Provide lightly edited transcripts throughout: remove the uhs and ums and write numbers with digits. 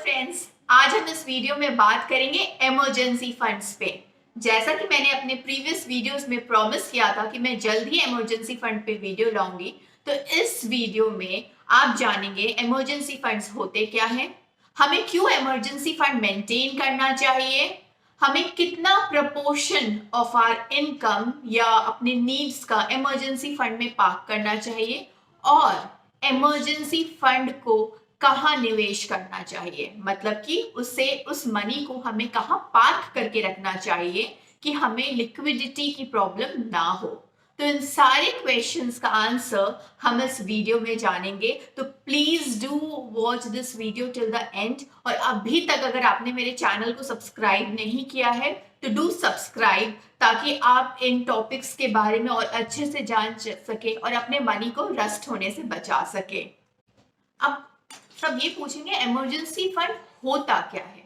Friends, आज हम इस वीडियो में बात करेंगे इमरजेंसी फंड्स पे। जैसा कि मैंने अपने प्रीवियस वीडियोस में प्रॉमिस किया था कि मैं जल्द ही इमरजेंसी फंड पे वीडियो लाऊंगी, तो इस वीडियो में आप जानेंगे इमरजेंसी फंड्स होते क्या हैं, हमें क्यों इमरजेंसी फंड मेंटेन करना चाहिए, हमें कितना प्रपोर्शन ऑफ आवर इनकम या अपने नीड्स का इमरजेंसी फंड में पार्क करना चाहिए और इमरजेंसी फंड को कहाँ निवेश करना चाहिए, मतलब कि उससे उस मनी को हमें कहाँ पार्क करके रखना चाहिए कि हमें लिक्विडिटी की प्रॉब्लम ना हो। तो इन सारे क्वेश्चंस का आंसर हम इस वीडियो में जानेंगे, तो please do watch this video till the end. और अभी तक अगर आपने मेरे चैनल को सब्सक्राइब नहीं किया है तो डू सब्सक्राइब, ताकि आप इन टॉपिक्स के बारे में और अच्छे से जान सके और अपने मनी को रस्ट होने से बचा सके। अब सब ये पूछेंगे इमरजेंसी फंड होता क्या है।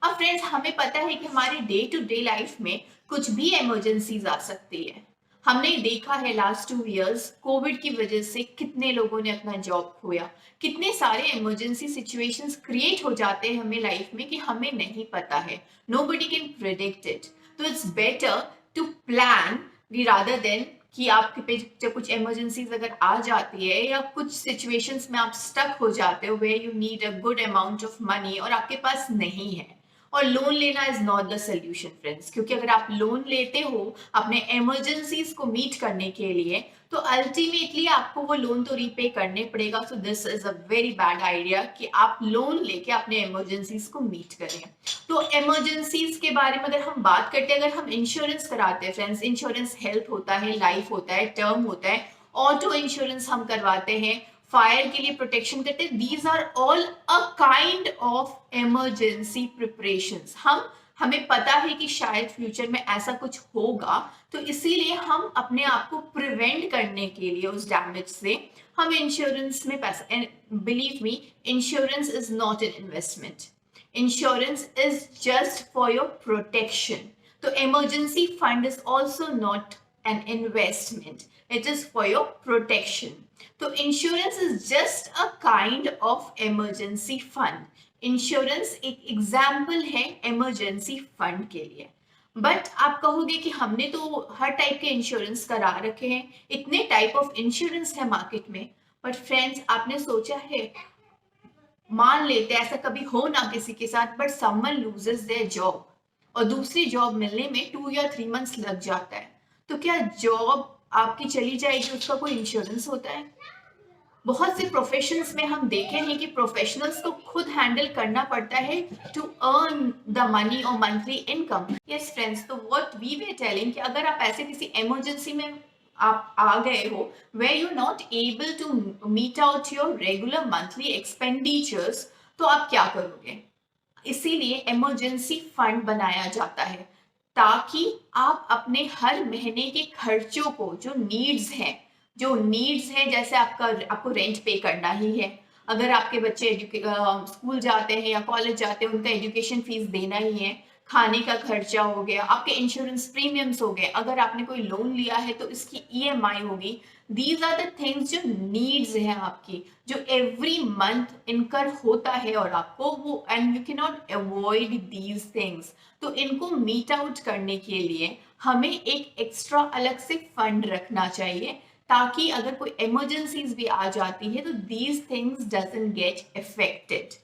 अब फ्रेंड्स, हमें पता है कि हमारे डे टू डे लाइफ में कुछ भी इमरजेंसीज आ सकती है। हमने देखा है लास्ट 2 इयर्स कोविड की वजह से कितने लोगों ने अपना जॉब खोया, कितने सारे इमरजेंसी सिचुएशंस क्रिएट हो जाते हैं हमें लाइफ में कि हमें नहीं पता है, नोबडी कैन प्रिडिक्ट इट। तो it's better to plan rather than कि आपके पे जब कुछ इमरजेंसीज अगर आ जाती है या कुछ सिचुएशंस में आप स्टक हो जाते हो where you need a good amount of money और आपके पास नहीं है। और लोन लेना is not the solution friends, क्योंकि अगर आप लोन लेते हो अपने इमरजेंसीज को मीट करने के लिए तो अल्टीमेटली आपको वो लोन तो रीपे करने पड़ेगा। So this is a very bad idea कि आप लोन लेके अपने इमरजेंसीज को मीट करें। तो इमरजेंसीज के बारे में अगर हम बात करते हैं, अगर हम इंश्योरेंस कराते हैं फ्रेंड्स, इंश्योरेंस हेल्थ होता है, लाइफ होता है, टर्म होता है, ऑटो इंश्योरेंस हम करवाते हैं, फायर के लिए प्रोटेक्शन करते हैं, these are all a kind of emergency preparations. हमें पता है कि शायद फ्यूचर में ऐसा कुछ होगा, तो इसीलिए हम अपने आप को प्रिवेंट करने के लिए उस डैमेज से हम इंश्योरेंस में पैसा, and believe me, insurance is not an investment, insurance is just for your protection. So emergency fund is also not an investment, it is for your protection. So insurance is just a kind of emergency fund. Insurance एक example है emergency fund के लिए। But आप कहोगे कि हमने तो हर type के इंश्योरेंस करा रखे हैं, इतने टाइप ऑफ इंश्योरेंस है मार्केट में। बट फ्रेंड्स, आपने सोचा है, मान लेते ऐसा कभी हो ना किसी के साथ, but someone loses their job और दूसरी जॉब मिलने में 2 या 3 मंथ्स लग जाता है, तो क्या जॉब आपकी चली जाएगी, उसका कोई इंश्योरेंस होता है? बहुत से प्रोफेशंस में हम देखे हैं कि प्रोफेशनल्स को खुद हैंडल करना पड़ता है टू अर्न द मनी और मंथली इनकम। यस फ्रेंड्स, तो व्हाट वी वे टेलिंग कि अगर आप ऐसे किसी इमरजेंसी में आप आ गए हो where you're not able to meet out your regular monthly expenditures, तो आप क्या करोगे? इसीलिए इमरजेंसी फंड बनाया जाता है ताकि आप अपने हर महीने के खर्चों को, जो नीड्स हैं, जैसे आपको रेंट पे करना ही है, अगर आपके बच्चे स्कूल जाते हैं या कॉलेज जाते हैं उनका एजुकेशन फीस देना ही है, खाने का खर्चा हो गया, आपके इंश्योरेंस प्रीमियम्स हो गए, अगर आपने कोई लोन लिया है तो इसकी ईएमआई होगी। दीज आर द थिंग्स जो नीड्स हैं आपकी, जो एवरी मंथ इनकर होता है और आपको वो, and you can not avoid these things. तो इनको मीट आउट करने के लिए हमें एक एक्स्ट्रा अलग से फंड रखना चाहिए, ताकि अगर कोई इमरजेंसीज भी आ जाती है तो these things doesn't get affected.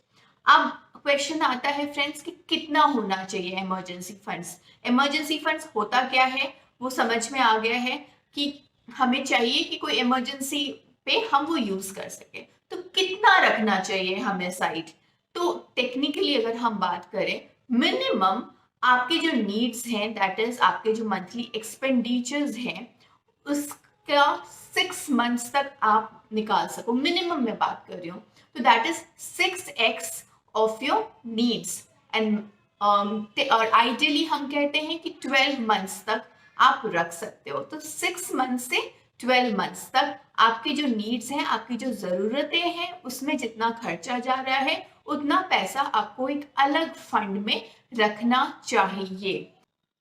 अब क्वेश्चन आता है फ्रेंड्स कि कितना होना चाहिए इमरजेंसी फंड्स। इमरजेंसी फंड्स होता क्या है वो समझ में आ गया है कि हमें चाहिए कि कोई इमरजेंसी पे हम वो यूज कर सके, तो कितना रखना चाहिए हमें साइड। तो टेक्निकली अगर हम बात करें, मिनिमम आपके जो नीड्स हैं, दैट इज आपके जो मंथली एक्सपेंडिचर्स हैं, उसका 6 मंथ्स तक आप निकाल सको, मिनिमम में बात कर रही हूँ। तो that is 6x of your needs, and और आइडियली हम कहते हैं कि 12 मंथ्स तक आप रख सकते हो। तो 6 मंथ से 12 मंथ्स तक आपकी जो नीड्स हैं, आपकी जो जरूरतें हैं, उसमें जितना खर्चा जा रहा है उतना पैसा आपको एक अलग फंड में रखना चाहिए।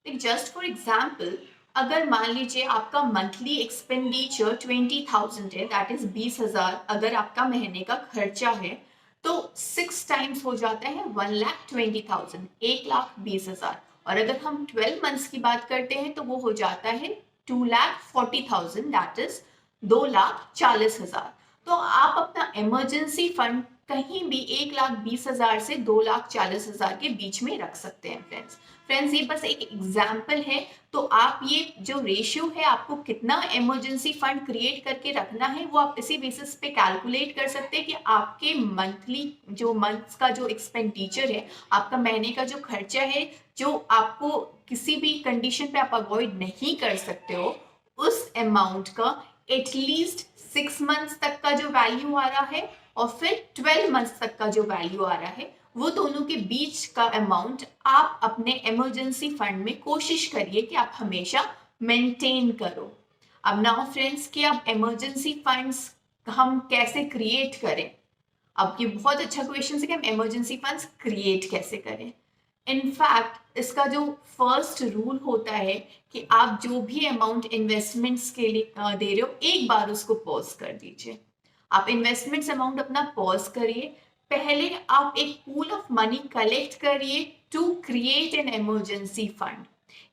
जस्ट फॉर एग्जाम्पल, अगर मान लीजिए आपका मंथली एक्सपेंडिचर 20,000 है, दैट इज 20,000 अगर आपका महीने का खर्चा है, तो 6 टाइम्स हो जाता है 1,20,000, 1,20,000। और अगर हम 12 मंथ्स की बात करते हैं तो वो हो जाता है 2,40,000, दैट इज 2,40,000। तो आप अपना इमरजेंसी फंड कहीं भी 1,20,000 से 2,40,000 के बीच में रख सकते हैं फ्रेंड्स ये बस एक एग्जाम्पल है। तो आप ये जो रेशियो है आपको कितना इमरजेंसी फंड क्रिएट करके रखना है वो आप इसी बेसिस पे कैलकुलेट कर सकते हैं कि आपके मंथली जो मंथ्स का जो एक्सपेंडिचर है, आपका महीने का जो खर्चा है, जो आपको किसी भी कंडीशन पे आप अवॉइड नहीं कर सकते हो, उस अमाउंट का एटलीस्ट 6 मंथ्स तक का जो वैल्यू आ रहा है और फिर 12 मंथ्स तक का जो वैल्यू आ रहा है, वो दोनों के बीच का अमाउंट आप अपने इमरजेंसी फंड में कोशिश करिए कि आप हमेशा मेंटेन करो। अब नाउ फ्रेंड्स कि अब इमरजेंसी फंड्स हम कैसे क्रिएट करें। अब ये बहुत अच्छा क्वेश्चन है कि हम इमरजेंसी फंड्स क्रिएट कैसे करें। इनफैक्ट इसका जो फर्स्ट रूल होता है कि आप जो भी अमाउंट इन्वेस्टमेंट्स के लिए दे रहे हो, एक बार उसको पॉज कर दीजिए। आप इन्वेस्टमेंट्स अमाउंट अपना पॉज करिए, पहले आप एक पूल ऑफ मनी कलेक्ट करिए to create an emergency fund.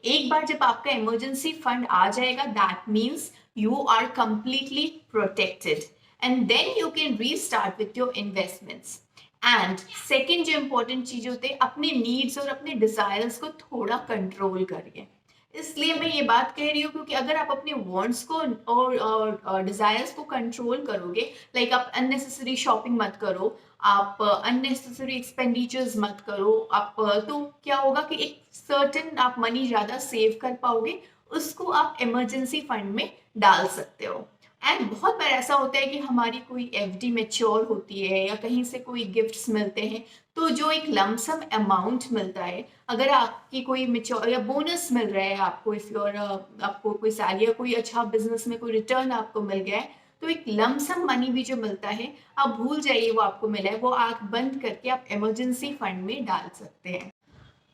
एक बार जब आपका इमरजेंसी फंड आ जाएगा, that means you are completely protected and then you can restart with your investments. And second जो इंपॉर्टेंट चीज होते हैं, अपने नीड्स और अपने डिजायर्स को थोड़ा कंट्रोल करिए। इसलिए मैं ये बात कह रही हूँ क्योंकि अगर आप अपने वांट्स को और डिजायर्स को कंट्रोल करोगे, लाइक आप अननेसेसरी शॉपिंग मत करो, आप अननेसेसरी एक्सपेंडिचर्स मत करो, आप तो क्या होगा कि एक सर्टेन आप मनी ज्यादा सेव कर पाओगे, उसको आप इमरजेंसी फंड में डाल सकते हो। एंड बहुत बार ऐसा होता है कि हमारी कोई एफडी मैच्योर होती है या कहीं से कोई गिफ्ट्स मिलते हैं, तो जो एक लमसम अमाउंट मिलता है, अगर आपकी कोई मैच्योर या बोनस मिल रहा है आपको, इफ योर आपको कोई सैलरी या कोई अच्छा बिजनेस में कोई रिटर्न आपको मिल गया है, तो एक लमसम मनी भी जो मिलता है, आप भूल जाइए वो आपको मिला है, वो आंख बंद करके आप इमरजेंसी फंड में डाल सकते हैं।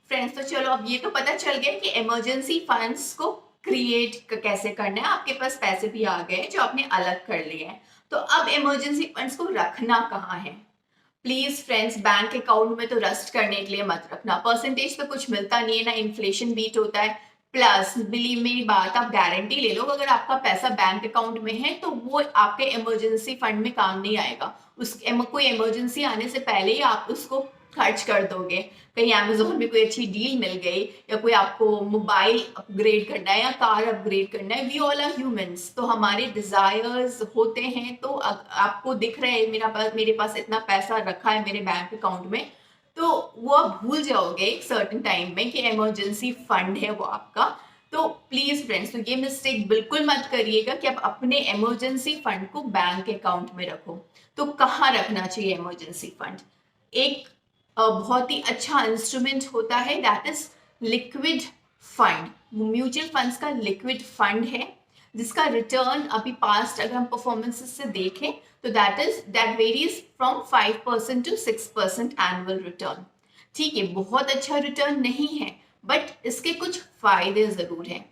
फ्रेंड्स तो चलो अब ये तो पता चल गया कि इमरजेंसी फंड्स को क्रिएट कैसे करना है, आपके पास पैसे भी आ गए जो आपने अलग कर लिए हैं। तो अब इमरजेंसी फंड्स को रखना कहाँ है। प्लीज फ्रेंड्स, बैंक अकाउंट में तो रस्ट करने के लिए मत रखना, परसेंटेज तो कुछ मिलता नहीं है ना, इन्फ्लेशन बीट होता है। प्लस बिलीव मेरी बात, आप गारंटी ले लो अगर आपका पैसा बैंक अकाउंट में है तो वो आपके इमरजेंसी फंड में काम नहीं आएगा। उस कोई इमरजेंसी आने से पहले ही आप उसको खर्च कर दोगे। कहीं अमेजोन में कोई अच्छी डील मिल गई या कोई आपको मोबाइल अपग्रेड करना है या कार अपग्रेड करना है, वी ऑल आर ह्यूमंस, तो हमारे डिजायर्स होते हैं। तो आपको दिख रहा है मेरे पास इतना पैसा रखा है मेरे बैंक अकाउंट में, तो वो आप भूल जाओगे एक सर्टेन टाइम में कि इमरजेंसी फंड है वो आपका। तो प्लीज फ्रेंड्स, तो ये मिस्टेक बिल्कुल मत करिएगा कि आप अपने इमरजेंसी फंड को बैंक अकाउंट में रखो। तो कहाँ रखना चाहिए इमरजेंसी फंड? एक बहुत ही अच्छा इंस्ट्रूमेंट होता है, that is liquid fund. Mutual funds का लिक्विड फंड है जिसका रिटर्न अभी पास्ट अगर हम परफॉर्मेंसेस से देखें तो that varies from 5% to 6% annual return. ठीक है, बहुत अच्छा रिटर्न नहीं है, बट इसके कुछ फायदे जरूर हैं।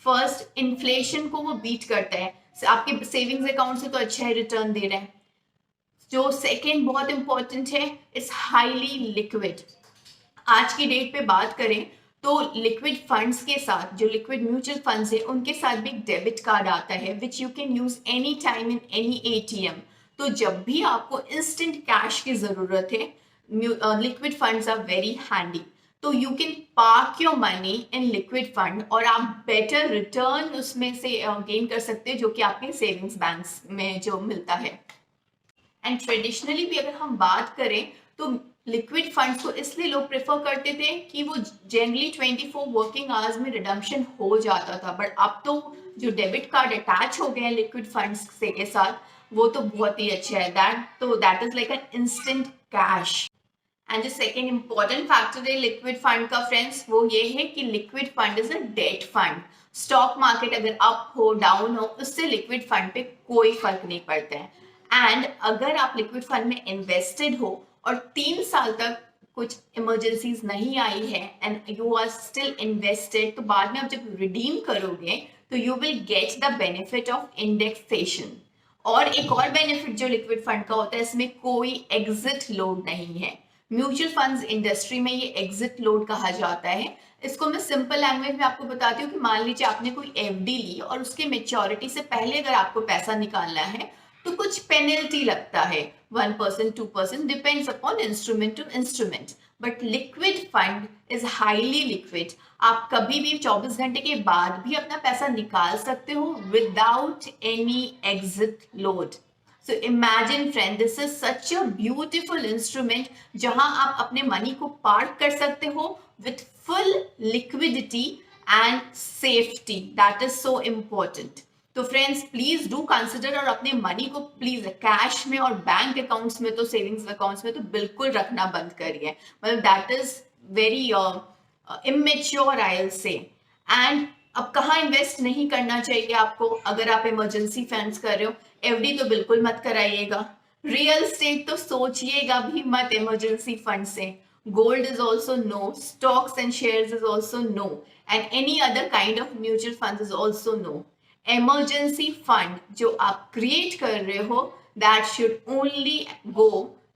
फर्स्ट, इन्फ्लेशन को वो बीट करता है, आपके सेविंग्स अकाउंट से तो अच्छा ही रिटर्न दे रहा है। जो सेकेंड बहुत इंपॉर्टेंट है, इट्स हाईली लिक्विड। आज की डेट पे बात करें तो लिक्विड फंड्स के साथ, जो लिक्विड म्यूचुअल फंड्स है उनके साथ भी एक डेबिट कार्ड आता है which you can use any time in any ATM. तो जब भी आपको इंस्टेंट कैश की जरूरत है, liquid funds are very handy. तो you can park your money in liquid fund और आप बेटर रिटर्न उसमें से गेन कर सकते हैं जो कि आपके सेविंग्स बैंक्स में जो मिलता है। एंड ट्रेडिशनली भी अगर हम बात करें तो लिक्विड फंड्स को इसलिए लोग प्रेफर करते थे कि वो जनरली 24 वर्किंग आवर्स में रिडम्पशन हो जाता था, बट अब तो जो डेबिट कार्ड अटैच हो गए हैं लिक्विड फंड्स से के साथ, वो तो बहुत ही अच्छा है। That is like an instant cash. And जो सेकेंड इंपॉर्टेंट फैक्टर है लिक्विड फंड का फ्रेंड्स, वो ये है कि liquid fund is a debt fund. Stock market अगर अप हो डाउन हो, उससे लिक्विड फंड पे कोई फर्क नहीं पड़ता है। एंड अगर आप लिक्विड फंड में इन्वेस्टेड हो और 3 साल तक कुछ इमरजेंसीज नहीं आई है and you are still invested, तो बाद में आप जब रिडीम करोगे तो you will get the benefit of indexation. और एक और बेनिफिट जो लिक्विड फंड का होता है, इसमें कोई एग्जिट लोड नहीं है। म्यूचुअल फंड्स इंडस्ट्री में ये एग्जिट लोड कहा जाता है। इसको मैं सिंपल लैंग्वेज में आपको बताती हूँ कि मान लीजिए आपने कोई एफडी ली और उसके मेच्योरिटी से पहले अगर आपको पैसा निकालना है तो कुछ पेनल्टी लगता है, 1% 2%, depends upon instrument to instrument. But liquid fund is highly liquid. आप कभी भी 24 घंटे के बाद भी अपना पैसा निकाल सकते हो without any exit load. So imagine friend, this is such a beautiful instrument जहां आप अपने मनी को पार्क कर सकते हो with full liquidity and safety. That is so important. तो फ्रेंड्स प्लीज डू कंसिडर, और अपने मनी को प्लीज कैश में और बैंक अकाउंट्स में तो, सेविंग्स अकाउंट्स में तो बिल्कुल रखना बंद करिए। मतलब that is very immature I will say. And अब कहाँ इन्वेस्ट नहीं करना चाहिए आपको अगर आप इमरजेंसी फंड्स कर रहे हो? एफडी तो बिल्कुल मत कराइएगा, रियल एस्टेट तो सोचिएगा भी मत इमरजेंसी फंड से, gold is also no, stocks and shares is also no, and any other kind of mutual fund is also no. Emergency fund जो आप क्रिएट कर रहे हो, that should only go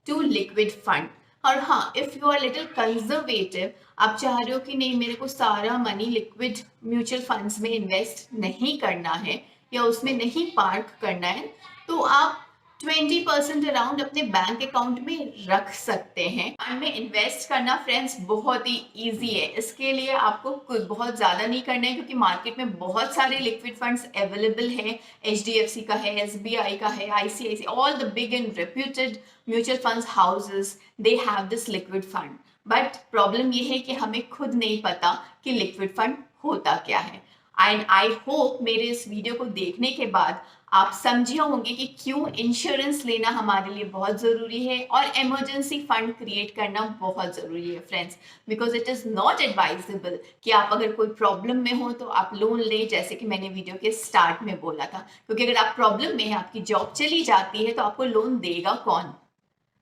to liquid fund. और हाँ, if you are little conservative, आप चाह रहे हो कि नहीं मेरे को सारा मनी लिक्विड म्यूचुअल फंड्स में इन्वेस्ट नहीं करना है या उसमें नहीं पार्क करना है, तो आप 20% अराउंड अपने बैंक अकाउंट में रख सकते हैं। फंड में इन्वेस्ट करना फ्रेंड्स बहुत ही इजी है। इसके लिए आपको कुछ बहुत ज़्यादा नहीं करना है, क्योंकि मार्केट में बहुत सारे लिक्विड फंड्स अवेलेबल हैं। HDFC का है, SBI का है, ICICI, all the big and reputed mutual funds houses, they have this liquid fund. But problem ये है कि हमें खुद नहीं पता कि लिक्विड फंड होता क्या है। एंड आई होप मेरे इस वीडियो को देखने के बाद आप समझे होंगे कि क्यों इंश्योरेंस लेना हमारे लिए बहुत ज़रूरी है और इमरजेंसी फंड क्रिएट करना बहुत ज़रूरी है friends. Because it is not advisable कि आप अगर कोई प्रॉब्लम में हो तो आप लोन ले, जैसे कि मैंने वीडियो के स्टार्ट में बोला था। क्योंकि अगर आप प्रॉब्लम में हैं, आपकी जॉब चली जाती है, तो आपको लोन देगा कौन?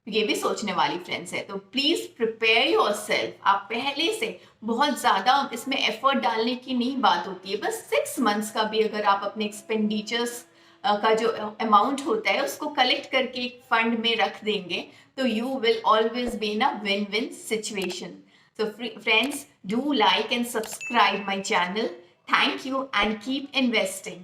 ये भी सोचने वाली फ्रेंड्स है। तो प्लीज प्रिपेयर योरसेल्फ। आप पहले से बहुत ज्यादा इसमें एफर्ट डालने की नहीं बात होती है, बस 6 मंथ्स का भी अगर आप अपने एक्सपेंडिचर्स का जो अमाउंट होता है उसको कलेक्ट करके एक फंड में रख देंगे, तो you will always be in a win win situation. So friends, do like and subscribe my channel. Thank you and keep investing.